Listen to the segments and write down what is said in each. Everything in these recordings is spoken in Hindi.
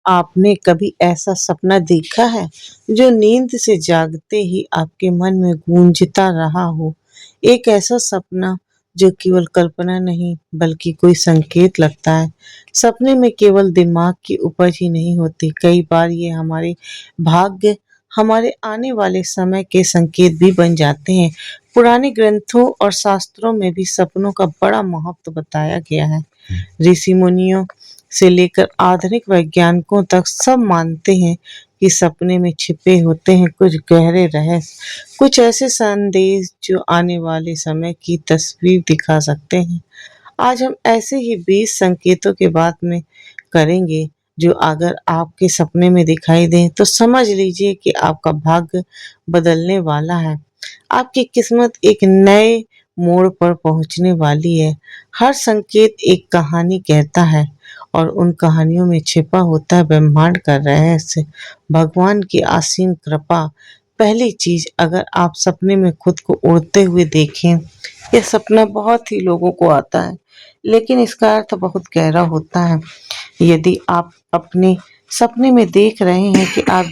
आपने कभी ऐसा सपना देखा है जो नींद से जागते ही आपके मन में गूंजता रहा हो? एक ऐसा सपना जो केवल कल्पना नहीं बल्कि कोई संकेत लगता है। सपने में केवल दिमाग की उपज ही नहीं होती, कई बार ये हमारे भाग्य, हमारे आने वाले समय के संकेत भी बन जाते हैं। पुराने ग्रंथों और शास्त्रों में भी सपनों का बड़ा महत्व बताया गया है। ऋषि मुनियों से लेकर आधुनिक वैज्ञानिकों तक सब मानते हैं कि सपने में छिपे होते हैं कुछ गहरे रहस्य, कुछ ऐसे संदेश जो आने वाले समय की तस्वीर दिखा सकते हैं। आज हम ऐसे ही 20 संकेतों के बात में करेंगे जो अगर आपके सपने में दिखाई दें तो समझ लीजिए कि आपका भाग्य बदलने वाला है। आपकी किस्मत एक नए मोड़ पर पहुंचने वाली है। हर संकेत एक कहानी कहता है और उन कहानियों में छिपा होता है ब्रह्मांड का रहस्य, भगवान की असीम कृपा। पहली चीज, अगर आप सपने में खुद को उड़ते हुए देखें, यह सपना बहुत ही लोगों को आता है, लेकिन इसका अर्थ बहुत गहरा होता है। यदि आप अपने सपने में देख रहे हैं कि आप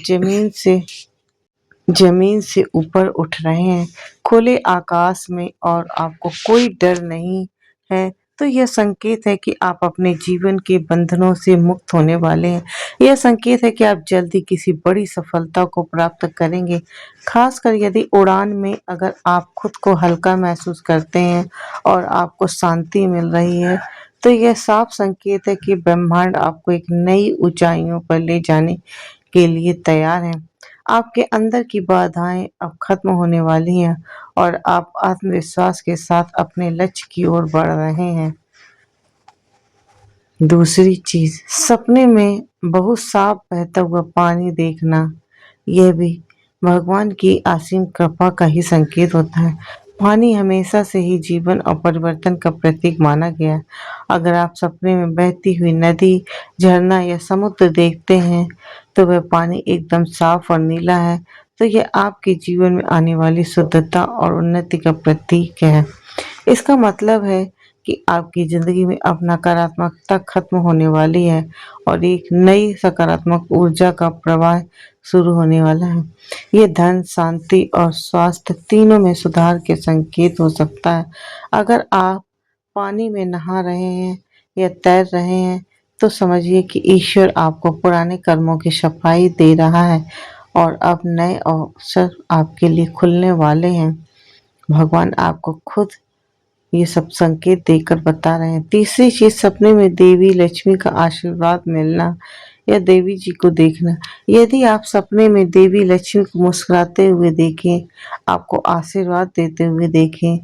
जमीन से ऊपर उठ रहे हैं, खुले आकाश में, और आपको कोई डर नहीं है, तो यह संकेत है कि आप अपने जीवन के बंधनों से मुक्त होने वाले हैं। यह संकेत है कि आप जल्दी किसी बड़ी सफलता को प्राप्त करेंगे। खासकर यदि उड़ान में अगर आप खुद को हल्का महसूस करते हैं और आपको शांति मिल रही है, तो यह साफ संकेत है कि ब्रह्मांड आपको एक नई ऊंचाइयों पर ले जाने के लिए तैयार है। आपके अंदर की बाधाएं अब खत्म होने वाली हैं और आप आत्मविश्वास के साथ अपने लक्ष्य की ओर बढ़ रहे हैं। दूसरी चीज, सपने में बहुत साफ बहता हुआ पानी देखना, यह भी भगवान की असीम कृपा का ही संकेत होता है। पानी हमेशा से ही जीवन और परिवर्तन का प्रतीक माना गया है। अगर आप सपने में बहती हुई नदी, झरना या समुद्र देखते हैं, तो वह पानी एकदम साफ और नीला है, तो यह आपके जीवन में आने वाली शुद्धता और उन्नति का प्रतीक है। इसका मतलब है कि आपकी ज़िंदगी में अब नकारात्मकता खत्म होने वाली है और एक नई सकारात्मक ऊर्जा का प्रवाह शुरू होने वाला है। ये धन, शांति और स्वास्थ्य तीनों में सुधार के संकेत हो सकता है। अगर आप पानी में नहा रहे हैं या तैर रहे हैं, तो समझिए कि ईश्वर आपको पुराने कर्मों की सफाई दे रहा है और अब नए अवसर आपके लिए खुलने वाले हैं। भगवान आपको खुद ये सब संकेत देकर बता रहे हैं। तीसरी चीज, सपने में देवी लक्ष्मी का आशीर्वाद मिलना या देवी जी को देखना। यदि आप सपने में देवी लक्ष्मी को मुस्कुराते हुए देखें, आपको आशीर्वाद देते हुए देखें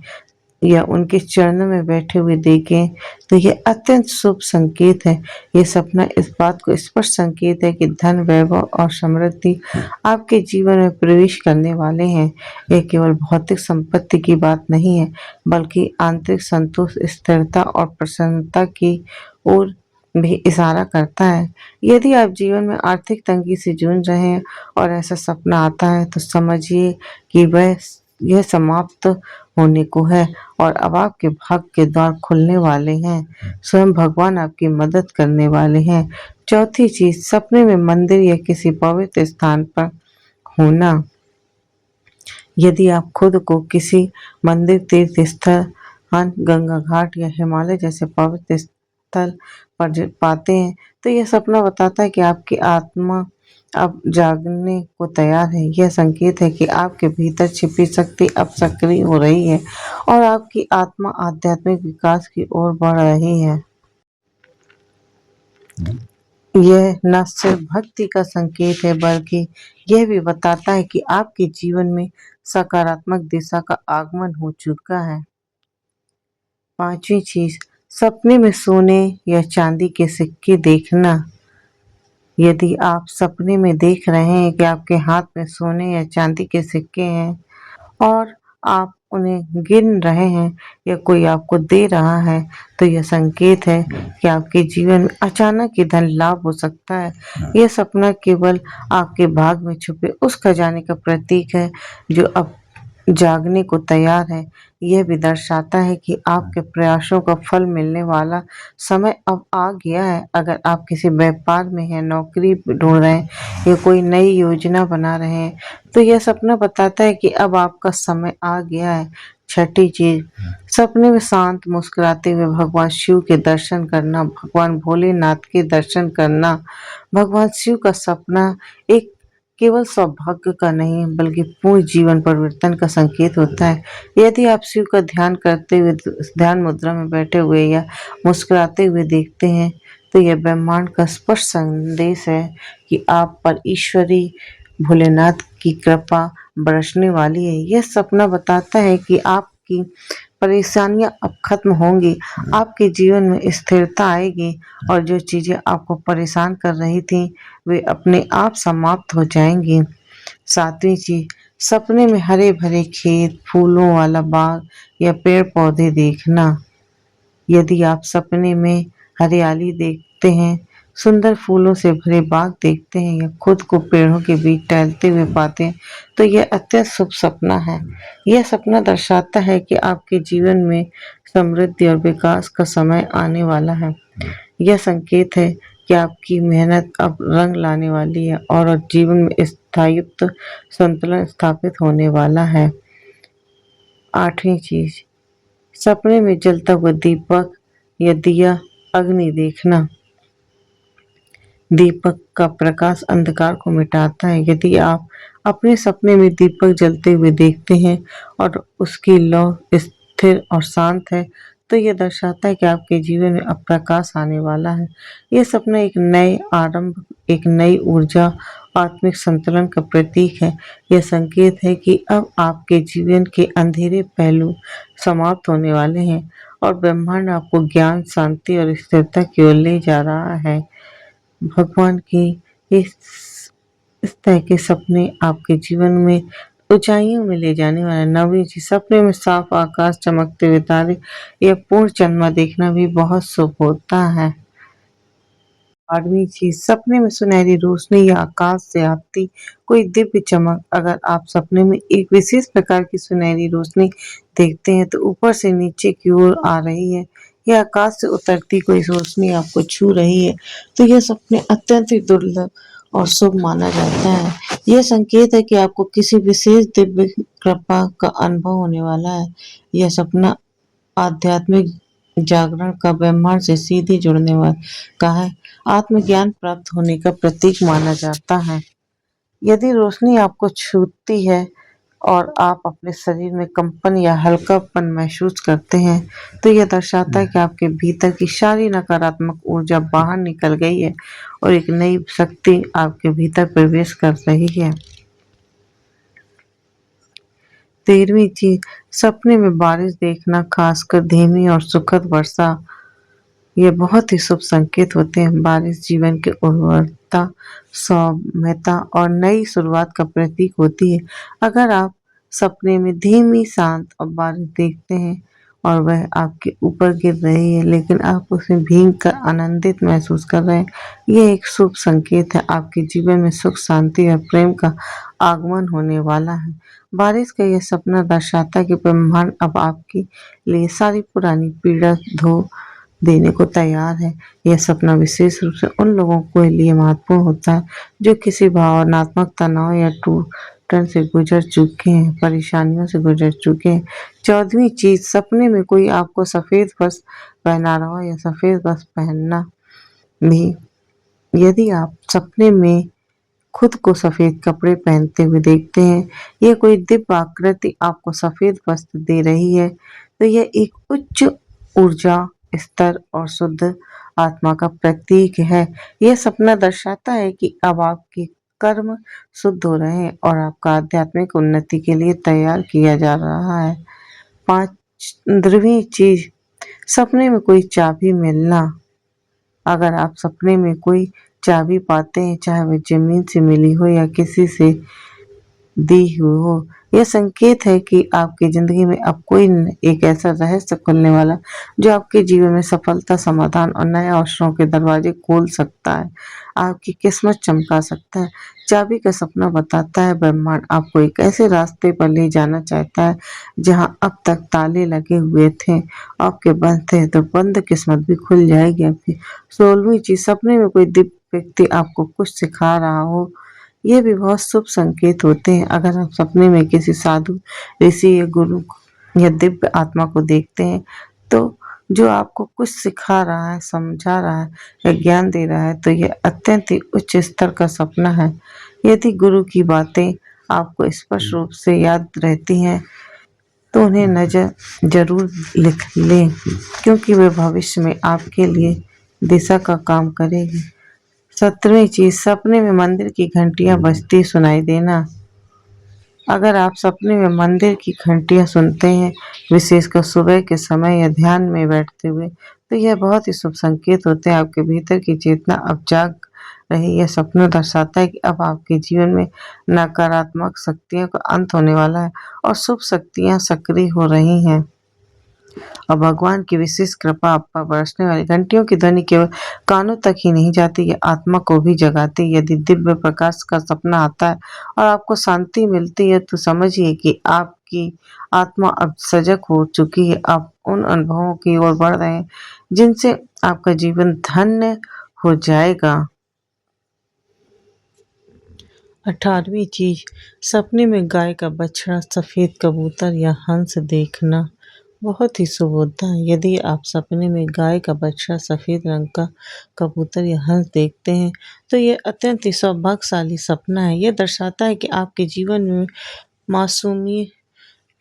या उनके चरणों में बैठे हुए देखें, तो यह अत्यंत शुभ संकेत है। यह सपना इस बात को स्पष्ट संकेत है कि धन, वैभव और समृद्धि आपके जीवन में प्रवेश करने वाले हैं। यह केवल भौतिक संपत्ति की बात नहीं है, बल्कि आंतरिक संतोष, स्थिरता और प्रसन्नता की ओर भी इशारा करता है। यदि आप जीवन में आर्थिक तंगी से जूझ रहे हैं और ऐसा सपना आता है, तो समझिए कि यह समाप्त होने को है और अब आपके भाग्य के द्वार खुलने वाले हैं। स्वयं भगवान आपकी मदद करने वाले हैं। चौथी चीज, सपने में मंदिर या किसी पवित्र स्थान पर होना। यदि आप खुद को किसी मंदिर, तीर्थ स्थान, गंगा घाट या हिमालय जैसे पवित्र स्थल पर पाते हैं, तो यह सपना बताता है कि आपकी आत्मा अब जागने को तैयार है। यह संकेत है कि आपके भीतर छिपी शक्ति अब सक्रिय हो रही है और आपकी आत्मा आध्यात्मिक विकास की ओर बढ़ रही है। यह न सिर्फ भक्ति का संकेत है, बल्कि यह भी बताता है कि आपके जीवन में सकारात्मक दिशा का आगमन हो चुका है। पांचवी चीज, सपने में सोने या चांदी के सिक्के देखना। यदि आप सपने में देख रहे हैं कि आपके हाथ में सोने या चांदी के सिक्के हैं और आप उन्हें गिन रहे हैं या कोई आपको दे रहा है, तो यह संकेत है कि आपके जीवन में अचानक ही धन लाभ हो सकता है। यह सपना केवल आपके भाग में छुपे उस खजाने का प्रतीक है जो अब जागने को तैयार है। यह भी दर्शाता है कि आपके प्रयासों का फल मिलने वाला समय अब आ गया है। अगर आप किसी व्यापार में हैं, नौकरी ढूँढ रहे हैं या कोई नई योजना बना रहे हैं, तो यह सपना बताता है कि अब आपका समय आ गया है। छठी चीज़, सपने में शांत मुस्कुराते हुए भगवान शिव के दर्शन करना, भगवान भोलेनाथ के दर्शन करना, भगवान शिव का सपना एक केवल सौभाग्य का नहीं बल्कि पूर्ण जीवन परिवर्तन का संकेत होता है। यदि आप शिव का ध्यान करते हुए ध्यान मुद्रा में बैठे हुए या मुस्कुराते हुए देखते हैं, तो यह ब्रह्मांड का स्पष्ट संदेश है कि आप पर ईश्वरी भोलेनाथ की कृपा बरसने वाली है। यह सपना बताता है कि आपकी परेशानियां अब खत्म होंगी, आपके जीवन में स्थिरता आएगी और जो चीजें आपको परेशान कर रही थीं, वे अपने आप समाप्त हो जाएंगी। सातवीं चीज, सपने में हरे भरे खेत, फूलों वाला बाग या पेड़ पौधे देखना। यदि आप सपने में हरियाली देखते हैं, सुंदर फूलों से भरे बाग देखते हैं या खुद को पेड़ों के बीच टहलते हुए पाते हैं, तो यह अत्यंत शुभ सपना है। यह सपना दर्शाता है कि आपके जीवन में समृद्धि और विकास का समय आने वाला है। यह संकेत है कि आपकी मेहनत अब रंग लाने वाली है और जीवन में स्थायित्व संतुलन स्थापित होने वाला है। आठवीं चीज, सपने में जलता हुआ दीपक या दिया अग्नि देखना। दीपक का प्रकाश अंधकार को मिटाता है। यदि आप अपने सपने में दीपक जलते हुए देखते हैं और उसकी लौ स्थिर और शांत है, तो यह दर्शाता है कि आपके जीवन में अब प्रकाश आने वाला है। यह सपना एक नए आरंभ, एक नई ऊर्जा, आत्मिक संतुलन का प्रतीक है। यह संकेत है कि अब आपके जीवन के अंधेरे पहलू समाप्त होने वाले हैं और ब्रह्मांड आपको ज्ञान, शांति और स्थिरता की ओर ले जा रहा है। भगवान की इस इस तरह के सपने आपके जीवन में ऊंचाइयों में ले जाने वाला। नौवीं चीज, सपने में साफ आकाश, चमकते हुए तारे या पूर्ण चंद्रमा देखना भी बहुत शुभ होता है। 8वीं चीज, सपने में सुनहरी रोशनी या आकाश से आती कोई दिव्य चमक। अगर आप सपने में एक विशेष प्रकार की सुनहरी रोशनी देखते हैं, तो ऊपर से नीचे की ओर आ रही है या आकाश से उतरती कोई रोशनी आपको छू रही है, तो यह सपने अत्यंत ही दुर्लभ और शुभ माना जाता है। यह संकेत है कि आपको किसी विशेष दिव्य कृपा का अनुभव होने वाला है। यह सपना आध्यात्मिक जागरण का ब्रह्मांड से सीधे जुड़ने वाला का है, आत्मज्ञान प्राप्त होने का प्रतीक माना जाता है। यदि रोशनी आपको छूती है और आप अपने शरीर में कंपन या हल्कापन महसूस करते हैं, तो यह दर्शाता है कि आपके भीतर की सारी नकारात्मक ऊर्जा बाहर निकल गई है और एक नई शक्ति आपके भीतर प्रवेश कर रही है। 13वीं चीज, सपने में बारिश देखना, खासकर धीमी और सुखद वर्षा, ये बहुत ही शुभ संकेत होते हैं। बारिश जीवन की उर्वरता, सौम्यता और नई शुरुआत का प्रतीक होती है। अगर आप सपने में धीमी, शांत और बारिश देखते हैं और वह आपके ऊपर गिर रही है, लेकिन आप उसमें भीग कर आनंदित महसूस कर रहे हैं, यह एक शुभ संकेत है। आपके जीवन में सुख, शांति और प्रेम का आगमन होने वाला है। बारिश का यह सपना दर्शाता है कि ब्रह्मांड अब आपके लिए सारी पुरानी पीड़ा धो देने को तैयार है। यह सपना विशेष रूप से उन लोगों के लिए महत्वपूर्ण होता है जो किसी भावनात्मक तनाव या टूटन से गुजर चुके हैं, परेशानियों से गुजर चुके हैं। 14वीं चीज, सपने में कोई आपको सफेद वस्त्र पहना रहा हो या सफेद वस्त्र पहनना भी। यदि आप सपने में खुद को सफेद कपड़े पहनते हुए देखते हैं, यह कोई दिव्य आकृति आपको सफेद वस्त्र दे रही है, तो यह एक उच्च ऊर्जा स्तर और शुद्ध आत्मा का प्रतीक है। यह सपना दर्शाता है कि अब आपके कर्म शुद्ध हो रहे हैं और आपका आध्यात्मिक उन्नति के लिए तैयार किया जा रहा है। 15वीं चीज, सपने में कोई चाबी मिलना। अगर आप सपने में कोई चाबी पाते हैं, चाहे वह जमीन से मिली हो या किसी से दी हुई हो, यह संकेत है कि आपकी ज़िंदगी में अब कोई एक ऐसा रहस्य खुलने वाला जो आपके जीवन में सफलता, समाधान और नए अवसरों के दरवाजे खोल सकता है, आपकी किस्मत चमका सकता है। चाबी का सपना बताता है ब्रह्मांड आपको एक ऐसे रास्ते पर ले जाना चाहता है जहां अब तक ताले लगे हुए थे, आपके बंद थे, तो बंद किस्मत भी खुल जाएगी आपकी। 16वीं चीज़, सपने में कोई दिव्य व्यक्ति आपको कुछ सिखा रहा हो, ये भी बहुत शुभ संकेत होते हैं। अगर आप सपने में किसी साधु, ऋषि या गुरु या दिव्य आत्मा को देखते हैं, तो जो आपको कुछ सिखा रहा है, समझा रहा है या ज्ञान दे रहा है, तो यह अत्यंत ही उच्च स्तर का सपना है। यदि गुरु की बातें आपको स्पष्ट रूप से याद रहती हैं, तो उन्हें नज़र ज़रूर लिख लें, क्योंकि वे भविष्य में आपके लिए दिशा का काम करेगी। 17वीं चीज़, सपने में मंदिर की घंटियाँ बजती सुनाई देना। अगर आप सपने में मंदिर की घंटियाँ सुनते हैं, विशेषकर सुबह के समय या ध्यान में बैठते हुए, तो यह बहुत ही शुभ संकेत होते हैं। आपके भीतर की चेतना अब जाग रही है। सपना दर्शाता है कि अब आपके जीवन में नकारात्मक शक्तियों का अंत होने वाला है और शुभ शक्तियाँ सक्रिय हो रही हैं। और भगवान की विशेष कृपा आप पर बरसने वाली घंटियों की ध्वनि केवल कानों तक ही नहीं जाती, ये आत्मा को भी जगाती है। यदि दिव्य प्रकाश का सपना आता है और आपको शांति मिलती है, तो समझिए कि आपकी आत्मा अब सजग हो चुकी है। आप उन अनुभवों की ओर बढ़ रहे हैं जिनसे आपका जीवन धन्य हो जाएगा। 18वीं चीज़, सपने में गाय का बछड़ा, सफ़ेद कबूतर या हंस देखना बहुत ही शुभ होता है। यदि आप सपने में गाय का बछड़ा, सफ़ेद रंग का कबूतर या हंस देखते हैं, तो ये अत्यंत ही सौभाग्यशाली सपना है। यह दर्शाता है कि आपके जीवन में मासूमी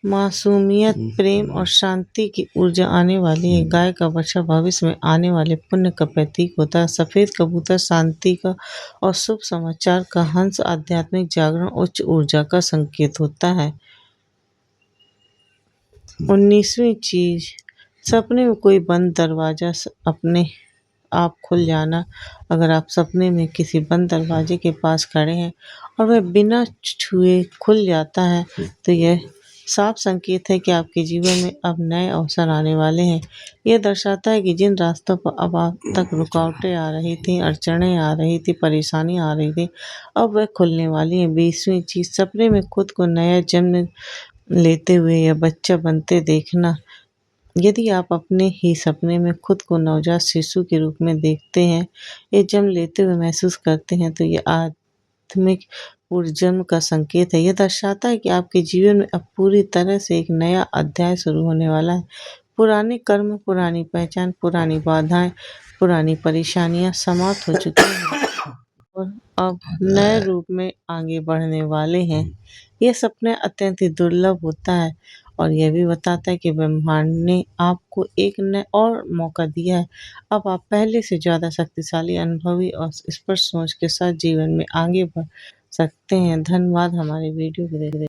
मासूमियत, प्रेम और शांति की ऊर्जा आने वाली है। गाय का बछड़ा भविष्य में आने वाले पुण्य का प्रतीक होता है। सफ़ेद कबूतर शांति का और शुभ समाचार का, हंस आध्यात्मिक जागरण, उच्च ऊर्जा का संकेत होता है। 19वीं चीज़, सपने में कोई बंद दरवाज़ा अपने आप खुल जाना। अगर आप सपने में किसी बंद दरवाजे के पास खड़े हैं और वह बिना छुए खुल जाता है, तो यह साफ संकेत है कि आपके जीवन में अब नए अवसर आने वाले हैं। यह दर्शाता है कि जिन रास्तों पर अब आप तक रुकावटें आ रही थीं, अड़चनें आ रही थी, परेशानी आ रही थी, अब वह खुलने वाली हैं। 20वीं चीज़, सपने में खुद को नया जन्म लेते हुए या बच्चा बनते देखना। यदि आप अपने ही सपने में खुद को नवजात शिशु के रूप में देखते हैं या जन्म लेते हुए महसूस करते हैं, तो यह आत्मिक पुनर्जन्म का संकेत है। यह दर्शाता है कि आपके जीवन में अब पूरी तरह से एक नया अध्याय शुरू होने वाला है। पुराने कर्म, पुरानी पहचान, पुरानी बाधाएं, पुरानी परेशानियां समाप्त हो चुकी हैं और अब नए रूप में आगे बढ़ने वाले हैं। यह सपना अत्यंत ही दुर्लभ होता है और यह भी बताता है कि ब्रह्मांड ने आपको एक नया और मौका दिया है। अब आप पहले से ज़्यादा शक्तिशाली, अनुभवी और स्पष्ट सोच के साथ जीवन में आगे बढ़ सकते हैं। धन्यवाद हमारे वीडियो को देखने के लिए।